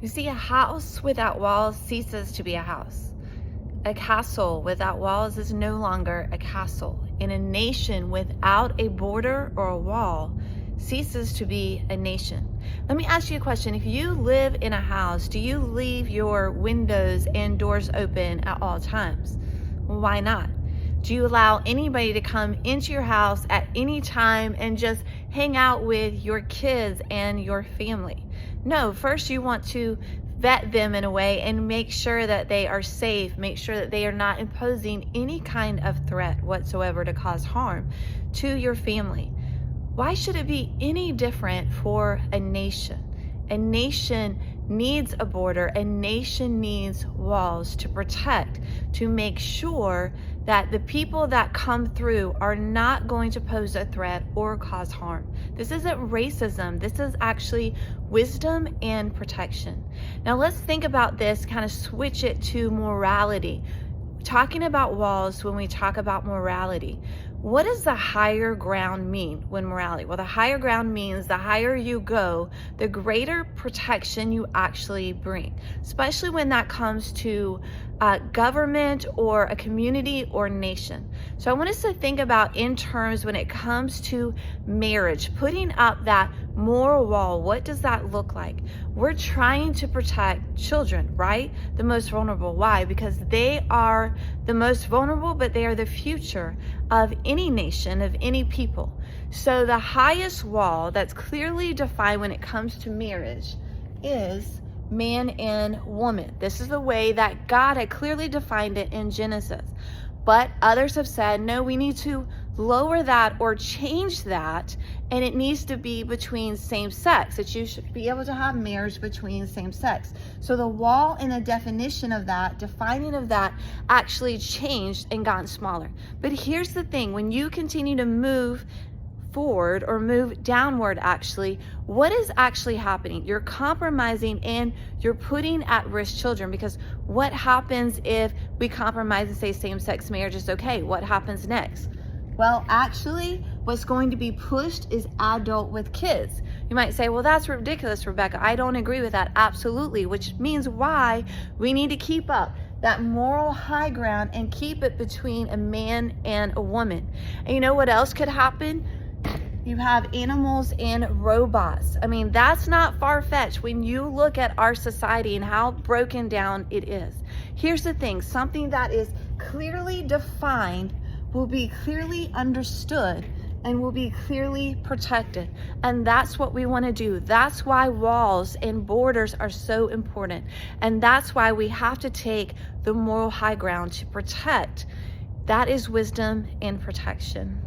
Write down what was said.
You see, a house without walls ceases to be a house. A castle without walls is no longer a castle. And a nation without a border or a wall ceases to be a nation. Let me ask you a question. If you live in a house, do you leave your windows and doors open at all times? Well, why not? Do you allow anybody to come into your house at any time and just hang out with your kids and your family? No, first you want to vet them in a way and make sure that they are safe, make sure that they are not imposing any kind of threat whatsoever to cause harm to your family. Why should it be any different for a nation? A nation needs a border, a nation needs walls to protect, to make sure that the people that come through are not going to pose a threat or cause harm. This isn't racism, this is actually wisdom and protection. Now let's think about this, kind of switch it to morality. Talking about walls when we talk about morality. What does the higher ground mean when morality? Well, the higher ground means the higher you go, the greater protection you actually bring, especially when that comes to government or a community or nation. So I want us to think about in terms when it comes to marriage, putting up that moral wall. What does that look like? We're trying to protect children, right? The most vulnerable. Why? Because they are the most vulnerable, but they are the future of any nation, of any people. So the highest wall that's clearly defined when it comes to marriage is man and woman. This is the way that God had clearly defined it in Genesis. But others have said, no, we need to lower that or change that, and it needs to be between same sex, that you should be able to have marriage between same sex. So the wall and the definition of that, defining of that, actually changed and gotten smaller. But here's the thing, when you continue to move forward or move downward, actually, what is actually happening? You're compromising and you're putting at risk children, because what happens if we compromise and say same-sex marriage is okay? What happens next? Well, actually, what's going to be pushed is adult with kids. You might say, well, that's ridiculous, Rebecca. I don't agree with that. Absolutely, which means why we need to keep up that moral high ground and keep it between a man and a woman. And you know what else could happen? You have animals and robots. I mean, that's not far-fetched when you look at our society and how broken down it is. Here's the thing, something that is clearly defined will be clearly understood and will be clearly protected. And that's what we want to do. That's why walls and borders are so important. And that's why we have to take the moral high ground to protect. That is wisdom and protection.